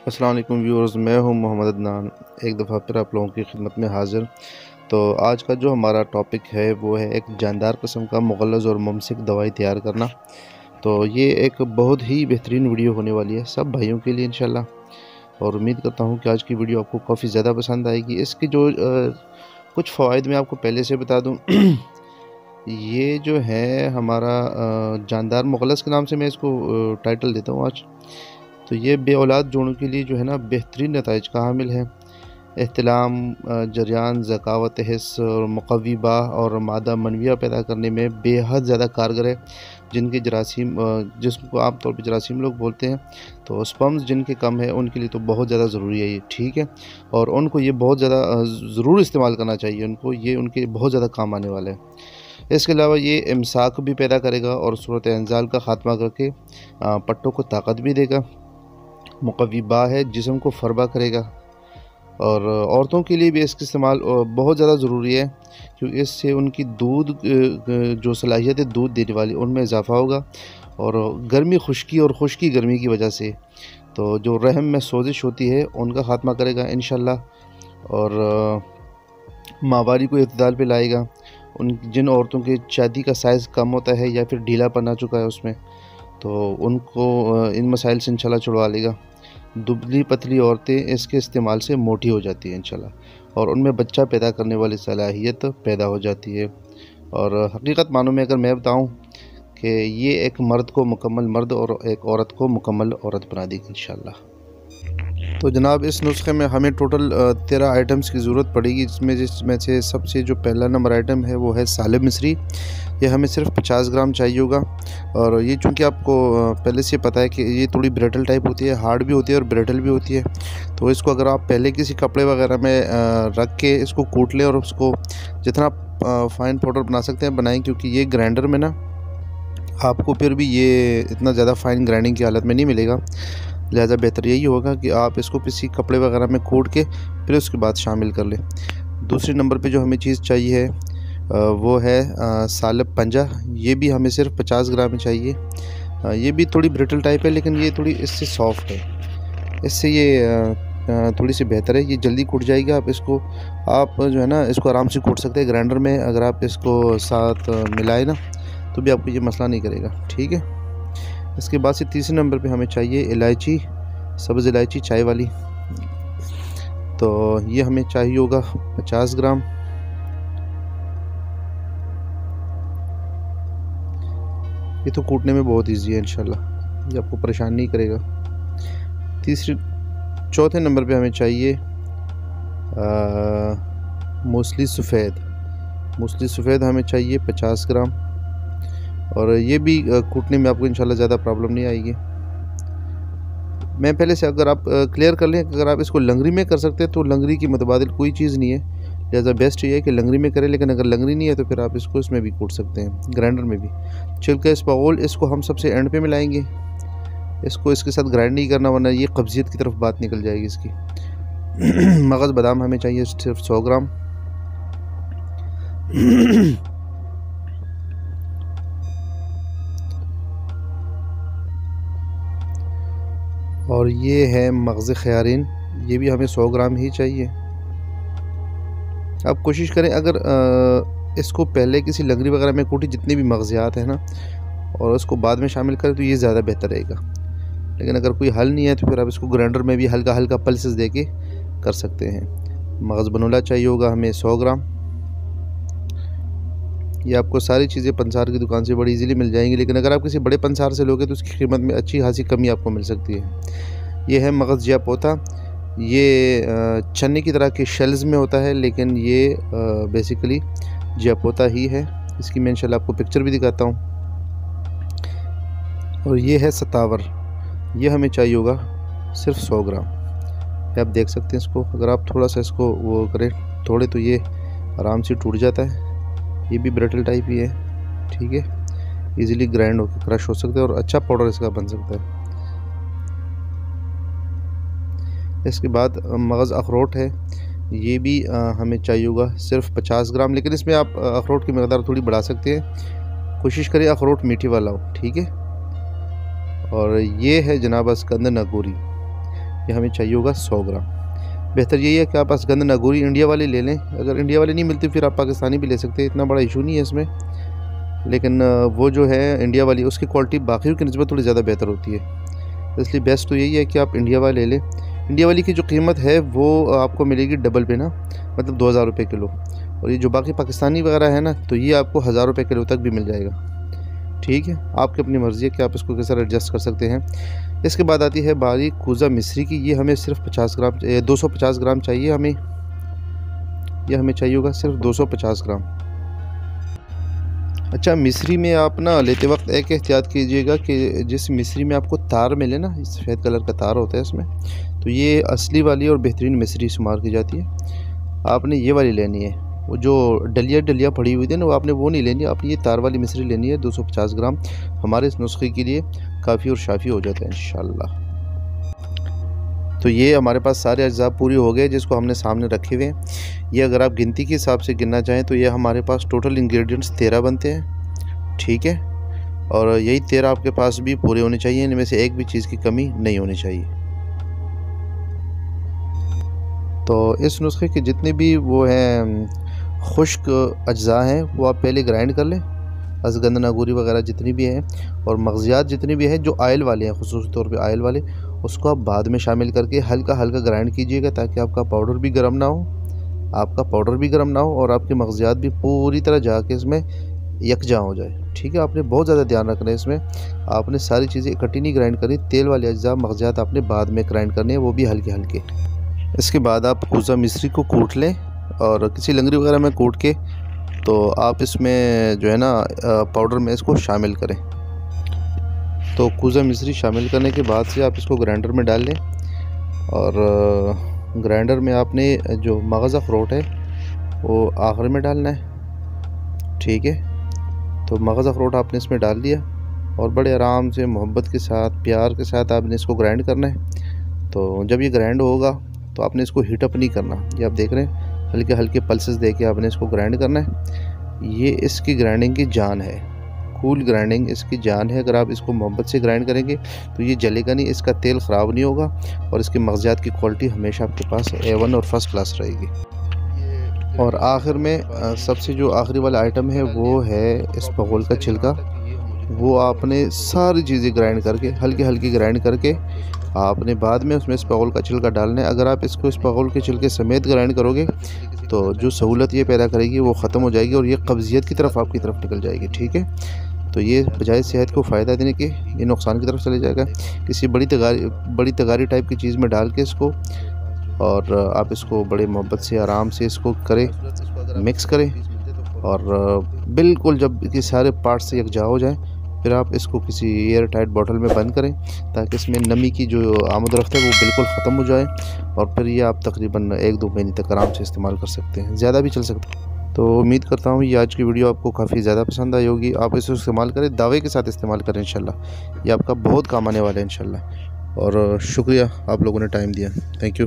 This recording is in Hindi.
अस्सलाम वालेकुम व्यूअर्स, मैं हूं मोहम्मद अदनान। एक दफ़ा फिर आप लोगों की खिदमत में हाज़िर। तो आज का जो हमारा टॉपिक है वो है एक जानदार किस्म का मुग़ल्लज़ और मुमसिक दवाई तैयार करना। तो ये एक बहुत ही बेहतरीन वीडियो होने वाली है सब भाइयों के लिए इंशाल्लाह। और उम्मीद करता हूं कि आज की वीडियो आपको काफ़ी ज़्यादा पसंद आएगी। इसके जो कुछ फ़वाइद मैं आपको पहले से बता दूँ। ये जो है हमारा जानदार मुग़ल्लज़ के नाम से मैं इसको टाइटल देता हूँ आज। तो ये बे औलाद जोड़ों के लिए जो है ना बेहतरीन नताइज का हामिल है। एहतिलाम, जरियान, ज़कावत हिस्स और मुक़व्वी बाह और मादा मनविया पैदा करने में बेहद ज़्यादा कारगर है। जिनके जरासीम जिसको आमतौर पर जरासीम लोग बोलते हैं, तो स्पर्म्स जिनके कम है उनके लिए तो बहुत ज़्यादा ज़रूरी है ये, ठीक है। और उनको ये बहुत ज़्यादा ज़रूर इस्तेमाल करना चाहिए, उनको ये उनके बहुत ज़्यादा काम आने वाला है। इसके अलावा ये इमसाक भी पैदा करेगा और सूरत इंज़ाल का ख़ात्मा करके पट्टों को ताकत भी देगा। मुक़व्वी बाह है, जिस्म को फ़रबा करेगा। और औरतों के लिए भी इसका इस्तेमाल बहुत ज़्यादा ज़रूरी है, क्योंकि इससे उनकी दूध जो सलाहियत है दूध देने वाली उनमें इजाफ़ा होगा। और गर्मी खुश्की और खुश्की गर्मी की वजह से तो जो रहम में सोजिश होती है उनका ख़ात्मा करेगा इंशाल्लाह। और माहवारी को इत्दाल पे लाएगा। उन जिन औरतों के शादी का साइज़ कम होता है या फिर ढीलापन आ चुका है उसमें, तो उनको इन मसाइल से इंशाल्लाह छुड़वा लेगा। दुबली पतली औरतें इसके इस्तेमाल से मोटी हो जाती हैं इंशाल्लाह, और उनमें बच्चा पैदा करने वाली सलाहियत पैदा हो जाती है। और हकीकत मानों में अगर मैं बताऊं कि ये एक मर्द को मुकम्मल मर्द और एक औरत को मुकम्मल औरत बना देगी इंशाल्लाह। तो जनाब, इस नुस्खे में हमें टोटल 13 आइटम्स की ज़रूरत पड़ेगी, जिसमें से सबसे जो पहला नंबर आइटम है वो है सालिब मिस्री। ये हमें सिर्फ 50 ग्राम चाहिए होगा। और ये चूँकि आपको पहले से पता है कि ये थोड़ी ब्रेटल टाइप होती है, हार्ड भी होती है और ब्रेटल भी होती है। तो इसको अगर आप पहले किसी कपड़े वगैरह में रख के इसको कूट लें और उसको जितना फ़ाइन पाउडर बना सकते हैं बनाएं, क्योंकि ये ग्राइंडर में ना आपको फिर भी ये इतना ज़्यादा फ़ाइन ग्राइंडिंग की हालत में नहीं मिलेगा। लिहाजा बेहतर यही होगा कि आप इसको किसी कपड़े वगैरह में कूट के फिर उसके बाद शामिल कर लें। दूसरे नंबर पे जो हमें चीज़ चाहिए है वो है सालिब पंजा। ये भी हमें सिर्फ 50 ग्राम ही चाहिए। ये भी थोड़ी ब्रिटल टाइप है, लेकिन ये थोड़ी इससे सॉफ्ट है, इससे ये थोड़ी सी बेहतर है, ये जल्दी कूट जाएगी। आप जो है ना इसको आराम से कूट सकते हैं ग्राइंडर में। अगर आप इसको साथ मिलाए ना तो भी आपको ये मसला नहीं करेगा, ठीक है। इसके बाद से तीसरे नंबर पे हमें चाहिए इलायची, सब्ज़ इलायची चाय वाली। तो ये हमें चाहिए होगा 50 ग्राम। ये तो कूटने में बहुत इजी है इंशाल्लाह, ये आपको परेशान नहीं करेगा। चौथे नंबर पे हमें चाहिए मूसली सफ़ेद हमें चाहिए 50 ग्राम। और ये भी कूटने में आपको इंशाल्लाह ज़्यादा प्रॉब्लम नहीं आएगी। मैं पहले से अगर आप क्लियर कर लें, अगर आप इसको लंगरी में कर सकते हैं तो लंगरी की मुतबादिल कोई चीज़ नहीं है, लिहाजा बेस्ट ये है कि लंगरी में करें। लेकिन अगर लंगरी नहीं है तो फिर आप इसको इसमें भी कूट सकते हैं, ग्राइंडर में भी। छिलका इस बाउल इसको हम सबसे एंड पे मिलाएंगे। इसको इसके साथ ग्राइंड नहीं करना, वरना ये कब्जियत की तरफ बात निकल जाएगी इसकी। मगज़ बादाम हमें चाहिए सिर्फ 100 ग्राम। और ये है मगज़ ख़यारीन, ये भी हमें 100 ग्राम ही चाहिए। आप कोशिश करें अगर इसको पहले किसी लंगरी वगैरह में कूटी जितने भी मगज़ियात हैं ना, और उसको बाद में शामिल करें तो ये ज़्यादा बेहतर रहेगा। लेकिन अगर कोई हल नहीं है तो फिर आप इसको ग्राइंडर में भी हल्का हल्का पल्सेस दे के कर सकते हैं। मगज़ बनोला चाहिए होगा हमें 100 ग्राम। ये आपको सारी चीज़ें पंसार की दुकान से बड़ी इजीली मिल जाएंगी, लेकिन अगर आप किसी बड़े पंसार से लोगे तो उसकी कीमत में अच्छी खासी कमी आपको मिल सकती है। ये है मगज़ जिया पोता। ये चने की तरह के शेल्स में होता है, लेकिन ये बेसिकली जिया पोता ही है। इसकी मैं इंशाल्लाह आपको पिक्चर भी दिखाता हूँ। और ये है सतावर, ये हमें चाहिए होगा सिर्फ 100 ग्राम। ये आप देख सकते हैं इसको, अगर आप थोड़ा सा इसको वो करें थोड़े तो ये आराम से टूट जाता है। ये भी ब्रिटल टाइप ही है, ठीक है, इजीली ग्राइंड होकर क्रश हो सकता है और अच्छा पाउडर इसका बन सकता है। इसके बाद मगज़ अखरोट है, ये भी हमें चाहिए होगा सिर्फ 50 ग्राम। लेकिन इसमें आप अखरोट की मकदार थोड़ी बढ़ा सकते हैं, कोशिश करिए अखरोट मीठे वाला हो, ठीक है। और ये है जनाब अस्कंद नगोरी, ये हमें चाहिए होगा 100 ग्राम। बेहतर यही है कि आप असगंध नागौरी इंडिया वाली ले लें। अगर इंडिया वाली नहीं मिलती फिर आप पाकिस्तानी भी ले सकते हैं, इतना बड़ा इशू नहीं है इसमें। लेकिन वो जो है इंडिया वाली, उसकी क्वालिटी बाकी की निस्बत थोड़ी ज़्यादा बेहतर होती है, इसलिए बेस्ट तो यही है कि आप इंडिया वाली ले लें। इंडिया वाली की जो कीमत है वो आपको मिलेगी डबल पे ना, मतलब 2000 रुपये किलो। और ये जो बाकी पाकिस्तानी वगैरह है ना, तो ये आपको 1000 रुपये किलो तक भी मिल जाएगा। ठीक है, आपकी अपनी मर्ज़ी है कि आप इसको किस तरह एडजस्ट कर सकते हैं। इसके बाद आती है बारी कूज़ा मिस्री की। ये हमें सिर्फ 250 ग्राम चाहिए हमें। ये हमें चाहिए होगा सिर्फ 250 ग्राम। अच्छा, मिस्री में आप ना लेते वक्त एक एहतियात कीजिएगा कि जिस मिस्री में आपको तार मिले ना, सफ़ेद कलर का तार होता है इसमें, तो ये असली वाली और बेहतरीन मिस्री शुमार की जाती है। आपने ये वाली लेनी है, वो जो डलिया पड़ी हुई थी ना, वो आपने वो नहीं लेनी, आपने ये तार वाली मिस्री लेनी है। 250 ग्राम हमारे इस नुस्खे के लिए काफ़ी और शाफ़ी हो जाता है इंशाल्लाह। तो ये हमारे पास सारे अज्जा पूरी हो गए जिसको हमने सामने रखे हुए हैं। ये अगर आप गिनती के हिसाब से गिनना चाहें तो ये हमारे पास टोटल इंग्रेडिएंट्स 13 बनते हैं। ठीक है, और यही 13 आपके पास भी पूरे होने चाहिए, इनमें से एक भी चीज़ की कमी नहीं होनी चाहिए। तो इस नुस्खे के जितने भी वो हैं खुश्क अज्जा हैं वो आप पहले ग्राइंड कर लें, असगंध नागौरी वगैरह जितनी भी हैं, और मग़ज़ियात जितनी भी हैं जो आयल वाले हैं, ख़ुसूसी तौर पे आयल वाले, उसको आप बाद में शामिल करके हल्का हल्का ग्राइंड कीजिएगा, ताकि आपका पाउडर भी गर्म ना हो, और आपके मग़ज़ियात भी पूरी तरह जाके इसमें यकजा हो जाए। ठीक है, आपने बहुत ज़्यादा ध्यान रखना है इसमें, आपने सारी चीज़ें इकट्ठी नहीं ग्राइंड करनी। तेल वाले अज्जा मग़ज़ियात आपने बाद में ग्राइंड करने हैं, वो भी हल्के हल्के। इसके बाद आप कूज़ा मिस्री को कूट लें, और किसी लंगड़ी वगैरह में कूट के तो आप इसमें जो है ना पाउडर में इसको शामिल करें। तो कूज़ा मिस्री शामिल करने के बाद से आप इसको ग्राइंडर में डाल लें, और ग्राइंडर में आपने जो मगज़ अखरोट है वो आखिर में डालना है। ठीक है, तो मगज़ अखरोट आपने इसमें डाल दिया, और बड़े आराम से मोहब्बत के साथ प्यार के साथ आपने इसको ग्राइंड करना है। तो जब ये ग्राइंड होगा तो आपने इसको हीट अप नहीं करना, ये आप देख रहे हैं हल्के हल्के पल्सेस देके आपने इसको ग्राइंड करना है। ये इसकी ग्राइंडिंग की जान है, कूल ग्राइंडिंग इसकी जान है। अगर आप इसको मोहब्बत से ग्राइंड करेंगे तो ये जलेगा नहीं, इसका तेल ख़राब नहीं होगा, और इसके मग़ज़ियात की क्वालिटी हमेशा आपके पास A1 और फर्स्ट क्लास रहेगी। और आखिर में सबसे जो आखिरी वाला आइटम है वो है इसबगोल का छिलका। वो आपने सारी चीज़ें ग्राइंड करके हल्की हल्की ग्राइंड करके आपने बाद में उसमें इसबगोल का छिलका डालना है। अगर आप इसको इसबगोल के छिलके समेत ग्राइंड करोगे तो जो सहूलत ये पैदा करेगी वो ख़त्म हो जाएगी, और ये कब्ज़ियत की तरफ आपकी तरफ निकल जाएगी। ठीक है, तो ये बजाय सेहत को फ़ायदा देने के ये नुकसान की तरफ चले जाएगा। किसी बड़ी तगारी टाइप की चीज़ में डाल के इसको, और आप इसको बड़े मोहब्बत से आराम से इसको करें, मिक्स करें, और बिल्कुल जब ये सारे पार्ट से यकजा हो जाए फिर आप इसको किसी एयर टाइट बॉटल में बंद करें, ताकि इसमें नमी की जो आमद रफ्त है वो बिल्कुल ख़त्म हो जाए, और फिर ये आप तकरीबन 1-2 महीने तक आराम से इस्तेमाल कर सकते हैं, ज़्यादा भी चल सकते हैं। तो उम्मीद करता हूँ ये आज की वीडियो आपको काफ़ी ज़्यादा पसंद आई होगी। आप इसे इस्तेमाल करें, दावे के साथ इस्तेमाल करें, इंशाल्लाह ये आपका बहुत काम आने वाला है इंशाल्लाह। और शुक्रिया आप लोगों ने टाइम दिया, थैंक यू।